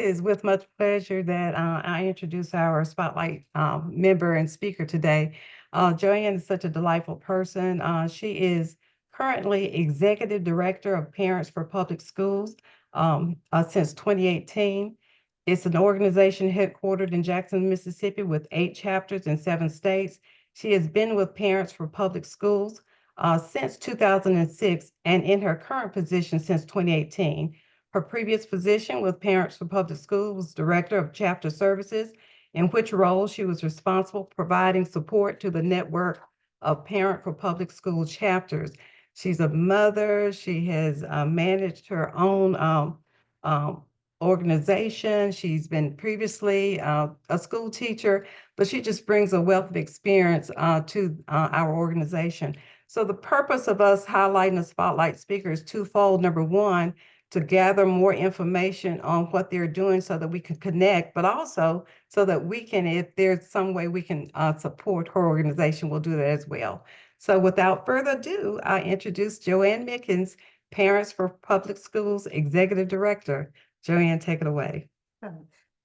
is with much pleasure that I introduce our Spotlight member and speaker today. Joann is such a delightful person. She is currently Executive Director of Parents for Public Schools since 2018. It's an organization headquartered in Jackson, Mississippi, with 8 chapters in 7 states. She has been with Parents for Public Schools since 2006 and in her current position since 2018. Her previous position with Parents for Public Schools was Director of Chapter Services, in which role she was responsible for providing support to the network of Parent for Public School chapters. She's a mother. She has managed her own um, organization. She's been previously a school teacher, but she just brings a wealth of experience to our organization. So the purpose of us highlighting the spotlight speaker is twofold. Number one, to gather more information on what they're doing so that we can connect, but also so that we can, if there's some way we can support her organization, we'll do that as well. So without further ado, I introduce Joann Mickens, Parents for Public Schools Executive Director. Joann, take it away.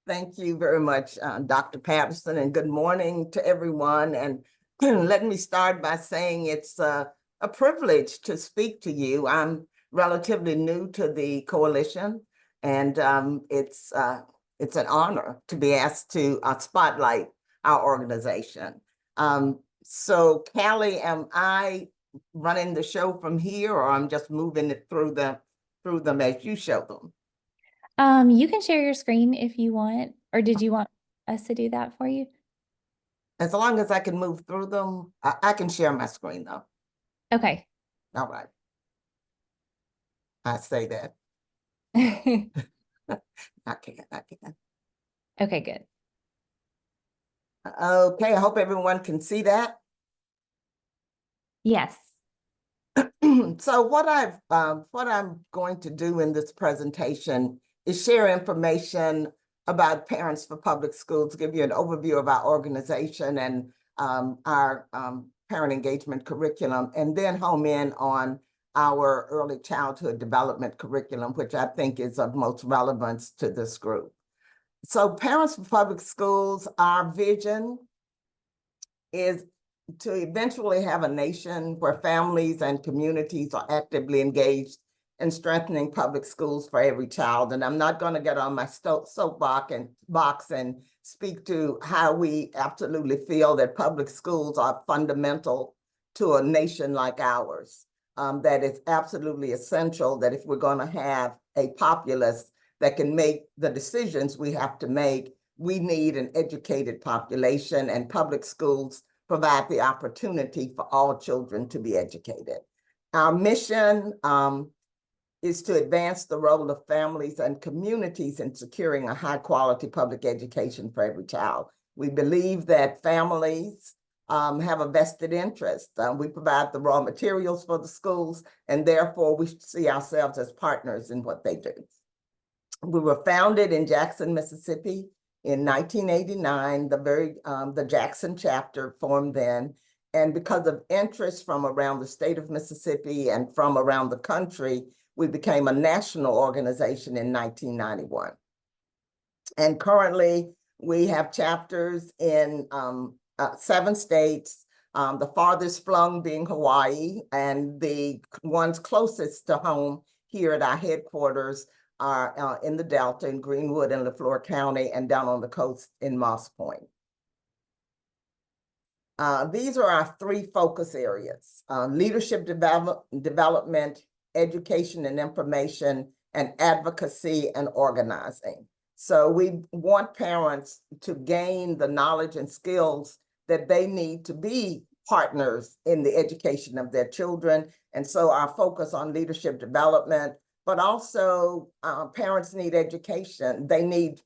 Thank you very much, Dr. Patterson, and good morning to everyone. And let me start by saying it's a privilege to speak to you. I'm relatively new to the coalition, and it's an honor to be asked to spotlight our organization. So, Callie, am I running the show from here, or I'm just moving it through them as you show them? You can share your screen if you want, or did you want us to do that for you? As long as I can move through them, I can share my screen though. Okay. All right. I say that. I can't. Okay, good. Okay, I hope everyone can see that. Yes. So what I'm going to do in this presentation is share information about Parents for Public Schools, give you an overview of our organization and our parent engagement curriculum, and then home in on our early childhood development curriculum, which I think is of most relevance to this group. So Parents for Public Schools, our vision is to eventually have a nation where families and communities are actively engaged in strengthening public schools for every child. And I'm not going to get on my soapbox and speak to how we absolutely feel that public schools are fundamental to a nation like ours. That it's absolutely essential that if we're going to have a populace that can make the decisions we have to make, we need an educated population, and public schools provide the opportunity for all children to be educated. Our mission is to advance the role of families and communities in securing a high quality public education for every child. We believe that families have a vested interest. We provide the raw materials for the schools, and therefore we see ourselves as partners in what they do. We were founded in Jackson, Mississippi in 1989. The Jackson chapter formed then. And because of interest from around the state of Mississippi and from around the country, we became a national organization in 1991. And currently we have chapters in 7 states, the farthest flung being Hawaii, and the ones closest to home here at our headquarters are in the Delta, in Greenwood and Leflore County, and down on the coast in Moss Point. These are our 3 focus areas: leadership development, education and information, and advocacy and organizing. So we want parents to gain the knowledge and skills that they need to be partners in the education of their children. And so our focus on leadership development, but also parents need education. They need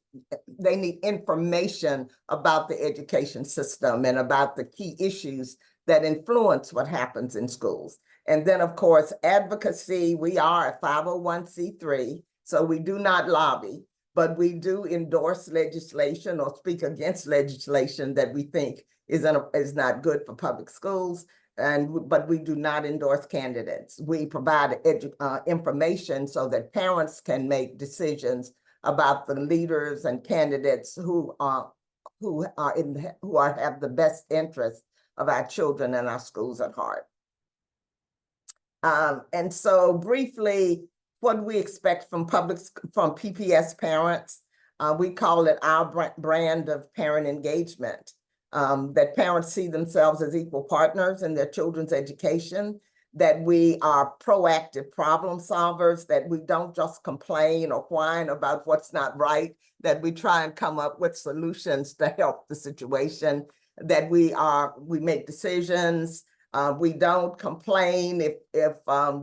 information about the education system and about the key issues that influence what happens in schools. And then, of course, advocacy. We are a 501c3, so we do not lobby, but we do endorse legislation or speak against legislation that we think is not good for public schools. But we do not endorse candidates. We provide information so that parents can make decisions about the leaders and candidates who have the best interest of our children and our schools at heart. And so briefly, what we expect from PPS parents, we call it our brand of parent engagement, that parents see themselves as equal partners in their children's education, that we are proactive problem solvers, that we don't just complain or whine about what's not right, that we try and come up with solutions to help the situation, that we make decisions. We don't complain if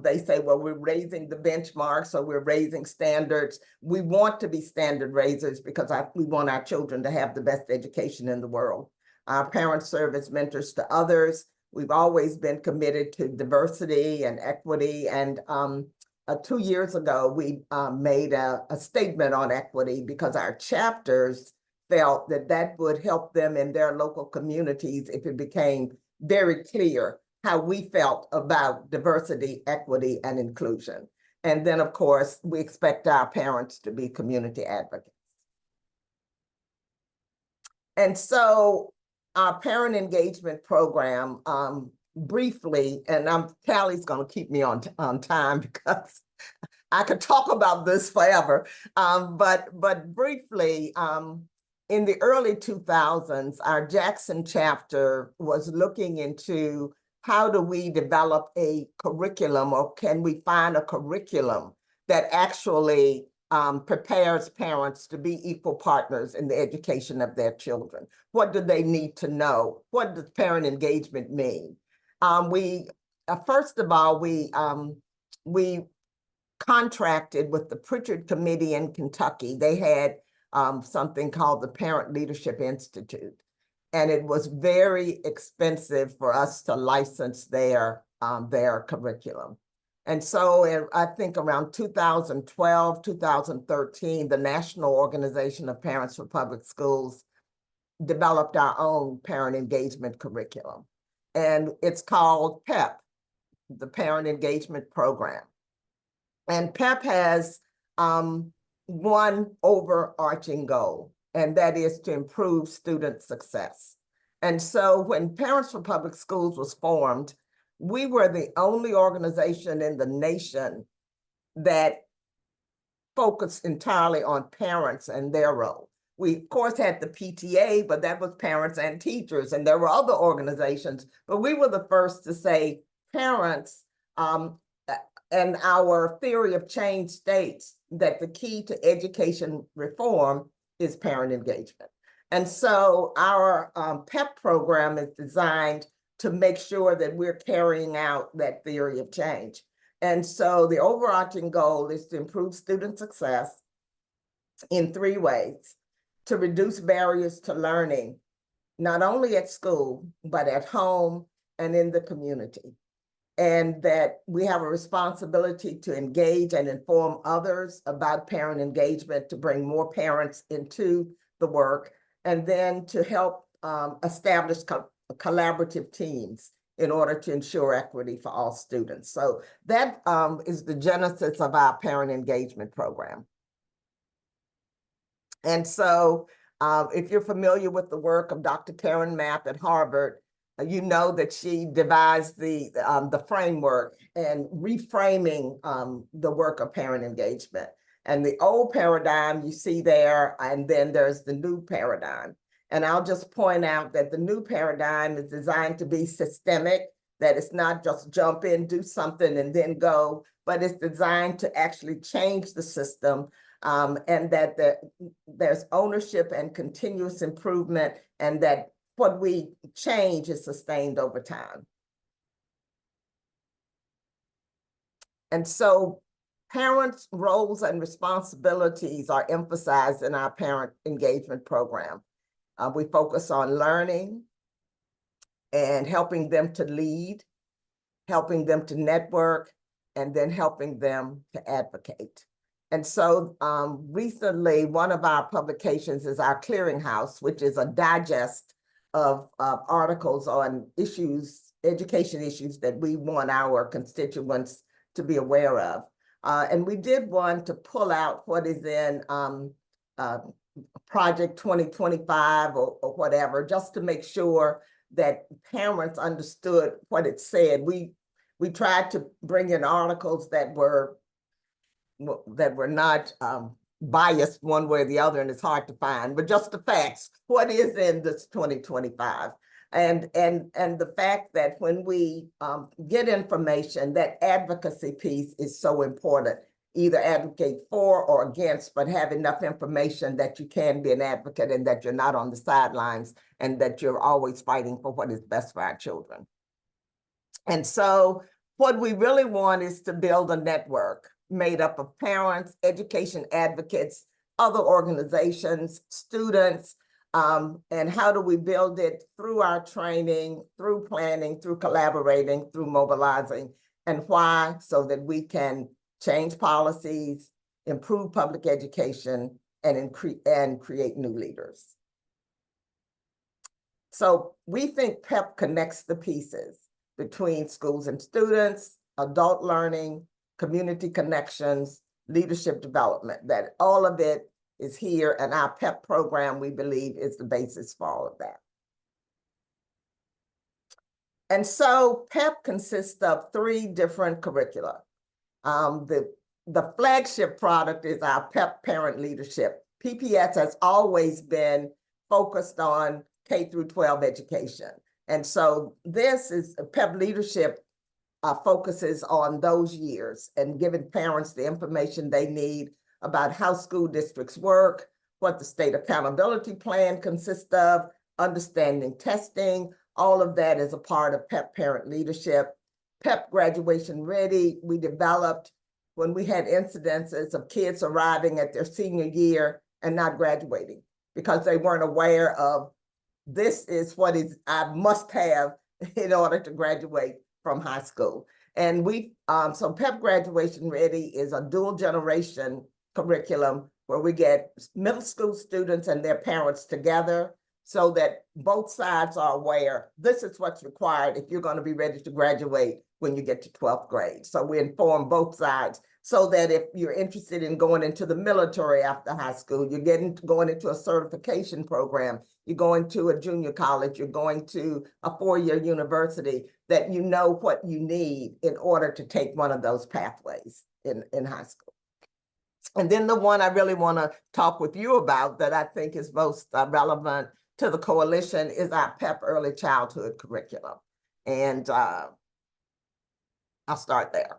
they say, well, we're raising the benchmarks or we're raising standards. We want to be standard raisers because we want our children to have the best education in the world. Our parents serve as mentors to others. We've always been committed to diversity and equity. And 2 years ago, we made a statement on equity because our chapters felt that would help them in their local communities if it became very clear how we felt about diversity, equity, and inclusion. And then, of course, we expect our parents to be community advocates. And so our parent engagement program, briefly, and Callie's going to keep me on time because I could talk about this forever. But briefly, in the early 2000s, our Jackson chapter was looking into how do we develop a curriculum, or can we find a curriculum that actually prepares parents to be equal partners in the education of their children. What do they need to know? What does parent engagement mean? First of all, we contracted with the Pritchard Committee in Kentucky. They had something called the Parent Leadership Institute. And it was very expensive for us to license their curriculum. And so I think around 2012, 2013, the National Organization of Parents for Public Schools developed our own parent engagement curriculum. And it's called PEP, the Parent Engagement Program. And PEP has one overarching goal, and that is to improve student success. And so when Parents for Public Schools was formed, we were the only organization in the nation that focused entirely on parents and their role. We, of course, had the PTA, but that was parents and teachers, and there were other organizations, but we were the first to say parents, and our theory of change states that the key to education reform is parent engagement. And so our PEP program is designed to make sure that we're carrying out that theory of change. And so the overarching goal is to improve student success in 3 ways: to reduce barriers to learning, not only at school, but at home and in the community. And that we have a responsibility to engage and inform others about parent engagement, to bring more parents into the work, and then to help establish collaborative teams in order to ensure equity for all students. So that is the genesis of our parent engagement program. And so if you're familiar with the work of Dr. Karen Mapp at Harvard, you know that she devised the framework and reframing the work of parent engagement. And the old paradigm you see there, and then there's the new paradigm. And I'll just point out that the new paradigm is designed to be systemic, that it's not just jump in, do something, and then go, but it's designed to actually change the system, and that there's ownership and continuous improvement, and that what we change is sustained over time. And so parents' roles and responsibilities are emphasized in our parent engagement program. We focus on learning and helping them to lead, helping them to network, and then helping them to advocate. And so recently, one of our publications is our Clearinghouse, which is a digest of articles on issues, education issues that we want our constituents to be aware of. And we did want to pull out what is in Project 2025 or whatever, just to make sure that parents understood what it said. We tried to bring in articles that were not biased one way or the other, and it's hard to find, but just the facts. What is in this 2025? And the fact that when we get information, that advocacy piece is so important. Either advocate for or against, but have enough information that you can be an advocate and that you're not on the sidelines and that you're always fighting for what is best for our children. And so what we really want is to build a network made up of parents, education advocates, other organizations, students, and how do we build it? Through our training, through planning, through collaborating, through mobilizing. And why? So that we can change policies, improve public education, and create new leaders. So we think PEP connects the pieces between schools and students, adult learning, community connections, leadership development, that all of it is here, and our PEP program, we believe, is the basis for all of that. And so PEP consists of 3 different curricula. The flagship product is our PEP Parent Leadership. PPS has always been focused on K through 12 education. And so this is PEP Leadership focuses on those years and giving parents the information they need about how school districts work, what the state accountability plan consists of, understanding testing. All of that is a part of PEP Parent Leadership. PEP Graduation Ready, we developed when we had incidences of kids arriving at their senior year and not graduating because they weren't aware of this is what is I must have in order to graduate from high school. And so PEP Graduation Ready is a dual generation curriculum where we get middle school students and their parents together so that both sides are aware this is what's required if you're going to be ready to graduate when you get to 12th grade. So we inform both sides so that if you're interested in going into the military after high school, you're going into a certification program, you're going to a junior college, you're going to a 4-year university, that you know what you need in order to take one of those pathways in high school. And then the one I really want to talk with you about that I think is most relevant to the coalition is our PEP Early Childhood curriculum. And I'll start there.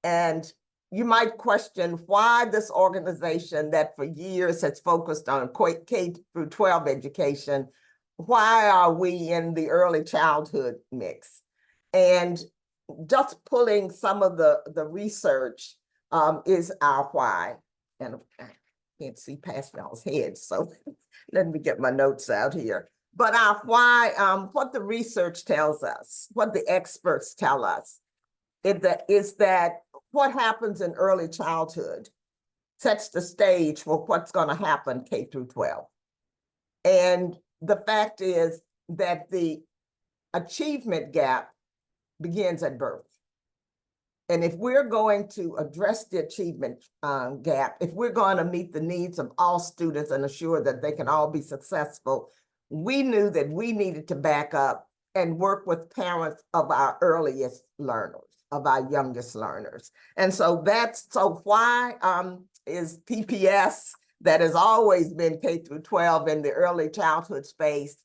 And you might question why this organization that for years has focused on K through 12 education, why are we in the early childhood mix? And just pulling some of the research is our why. And I can't see past y'all's heads, so let me get my notes out here. But our why, what the research tells us, what the experts tell us, is that what happens in early childhood sets the stage for what's going to happen K through 12. And the fact is that the achievement gap begins at birth. And if we're going to address the achievement gap, if we're going to meet the needs of all students and assure that they can all be successful, we knew that we needed to back up and work with parents of our earliest learners, of our youngest learners. And so why is PPS, that has always been K through 12 in the early childhood space,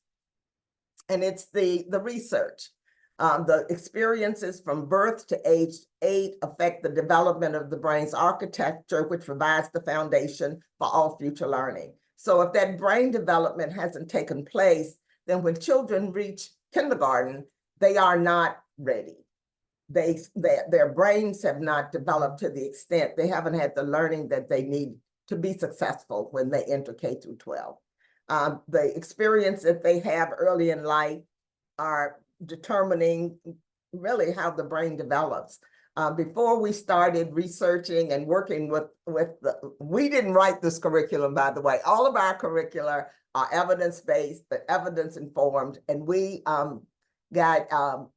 and it's the research. The experiences from birth to age 8 affect the development of the brain's architecture, which provides the foundation for all future learning. So if that brain development hasn't taken place, then when children reach kindergarten, they are not ready. Their brains have not developed to the extent, they haven't had the learning that they need to be successful when they enter K through 12. The experience that they have early in life are determining really how the brain develops. Before we started researching and working we didn't write this curriculum, by the way. All of our curricula are evidence-based, but evidence-informed, and we got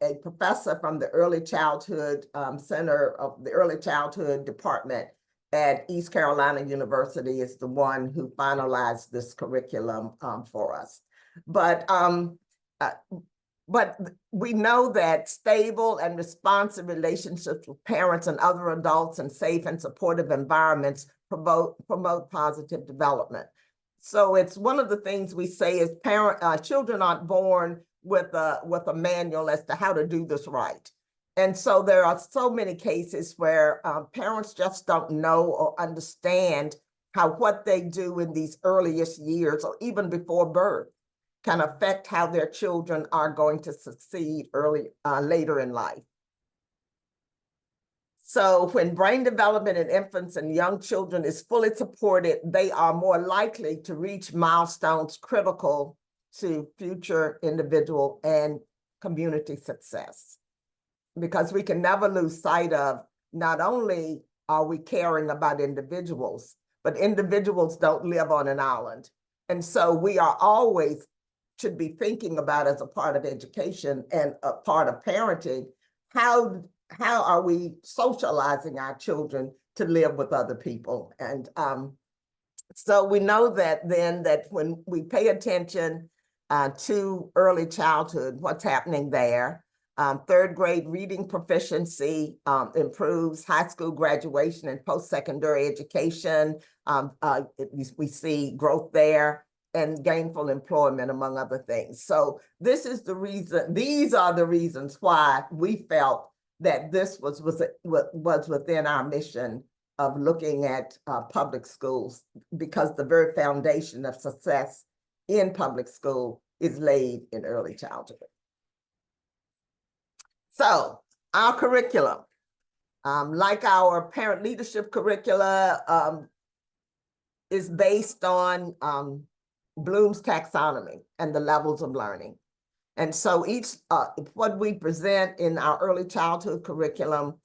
a professor from the Early Childhood Center of the Early Childhood Department at East Carolina University is the one who finalized this curriculum for us. But we know that stable and responsive relationships with parents and other adults and safe and supportive environments promote positive development. So it's one of the things we say is children aren't born with a manual as to how to do this right. And so there are so many cases where parents just don't know or understand how what they do in these earliest years or even before birth can affect how their children are going to succeed later in life. So when brain development in infants and young children is fully supported, they are more likely to reach milestones critical to future individual and community success. Because we can never lose sight of not only are we caring about individuals, but individuals don't live on an island. And so we are always should be thinking about as a part of education and a part of parenting, how are we socializing our children to live with other people? And so we know that then that when we pay attention to early childhood, what's happening there, third grade reading proficiency improves, high school graduation and post-secondary education, we see growth there, and gainful employment, among other things. So this is the reason, these are the reasons why we felt that this was within our mission of looking at public schools, because the very foundation of success in public school is laid in early childhood. So our curriculum, like our parent leadership curricula, is based on Bloom's taxonomy and the levels of learning. And so each, what we present in our early childhood curriculum,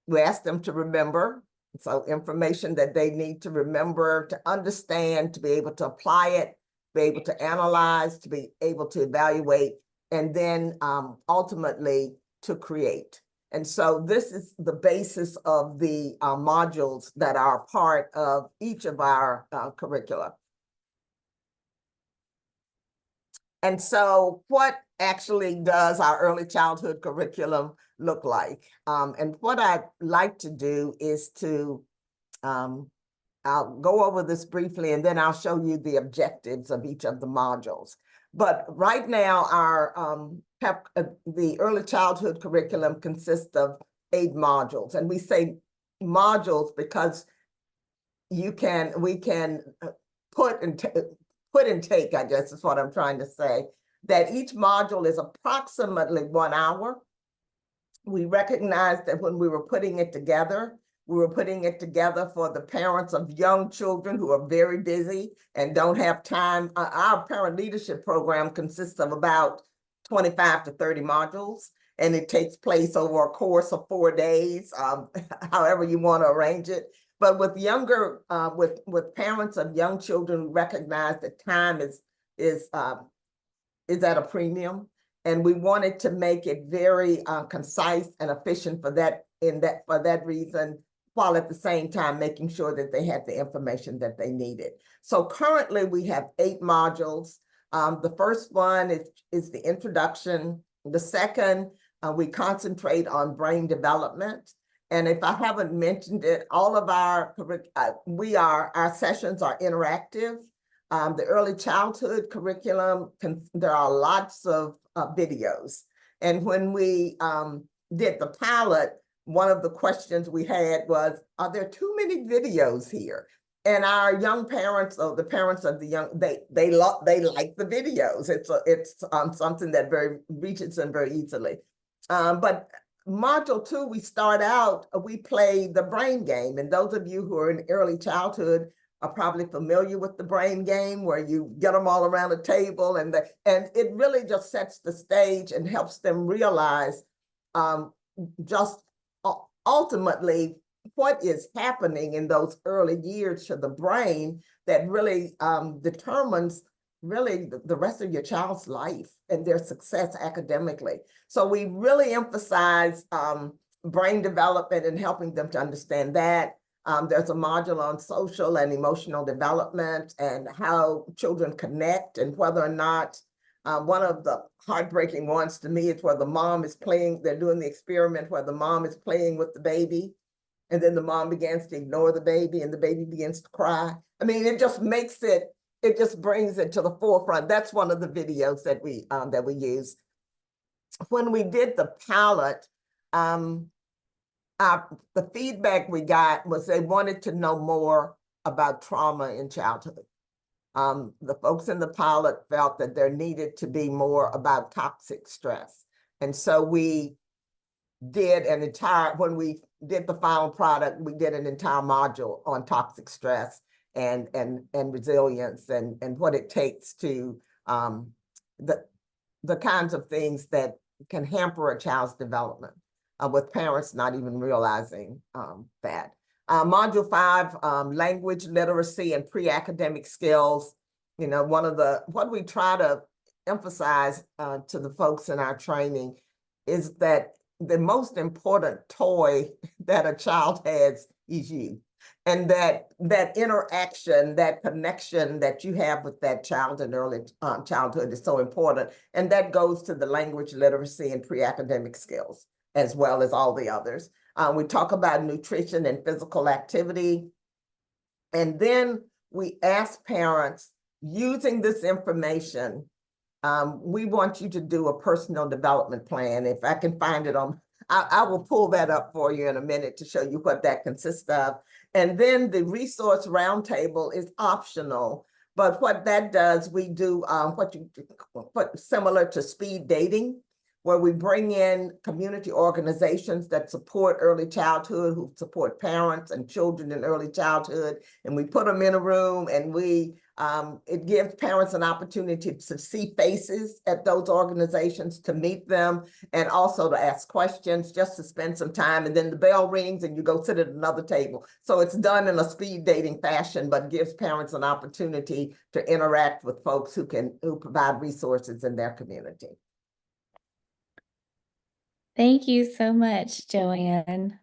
we ask them to remember. So information that they need to remember, to understand, to be able to apply it, be able to analyze, to be able to evaluate, and then ultimately to create. And so this is the basis of the modules that are part of each of our curricula. And so what actually does our early childhood curriculum look like? And what I'd like to do is to, I'll go over this briefly and then I'll show you the objectives of each of the modules. But right now, the early childhood curriculum consists of 8 modules. And we say modules because we can put and take, I guess is what I'm trying to say, that each module is approximately 1 hour. We recognized that when we were putting it together, we were putting it together for the parents of young children who are very busy and don't have time. Our parent leadership program consists of about 25 to 30 modules, and it takes place over a course of 4 days, however you want to arrange it. But with younger, with parents of young children, recognize that time is at a premium, and we wanted to make it very concise and efficient for that reason, while at the same time making sure that they had the information that they needed. So currently we have 8 modules. The first one is the introduction. The second, we concentrate on brain development. And if I haven't mentioned it, all of our sessions are interactive. The early childhood curriculum, there are lots of videos. And when we did the pilot, one of the questions we had was, are there too many videos here? And our young parents, or the parents of the young, they like the videos. It's something that reaches them very easily. But module 2, we start out, we play the brain game. And those of you who are in early childhood are probably familiar with the brain game, where you get them all around the table, and it really just sets the stage and helps them realize just ultimately what is happening in those early years to the brain that really determines really the rest of your child's life and their success academically. So we really emphasize brain development and helping them to understand that. There's a module on social and emotional development and how children connect, and whether or not one of the heartbreaking ones to me is where the mom is playing, they're doing the experiment where the mom is playing with the baby, and then the mom begins to ignore the baby and the baby begins to cry. I mean, it just makes it just brings it to the forefront. That's one of the videos that we use. When we did the pilot, the feedback we got was they wanted to know more about trauma in childhood. The folks in the pilot felt that there needed to be more about toxic stress. And so we did an entire, when we did the final product, we did an entire module on toxic stress and resilience and what it takes to the kinds of things that can hamper a child's development, with parents not even realizing that. Module 5, language literacy and pre-academic skills. You know, what we try to emphasize to the folks in our training is that the most important toy that a child has is you. And that interaction, that connection that you have with that child in early childhood is so important. And that goes to the language literacy and pre-academic skills, as well as all the others. We talk about nutrition and physical activity. And then we ask parents, using this information, we want you to do a personal development plan. If I can find it on, I will pull that up for you in a minute to show you what that consists of. And then the resource roundtable is optional, but what that does, we do what similar to speed dating, where we bring in community organizations that support early childhood, who support parents and children in early childhood, and we put them in a room, and it gives parents an opportunity to see faces at those organizations, to meet them, and also to ask questions, just to spend some time, and then the bell rings and you go sit at another table. So it's done in a speed dating fashion, but gives parents an opportunity to interact with folks who provide resources in their community. Thank you so much, Joann.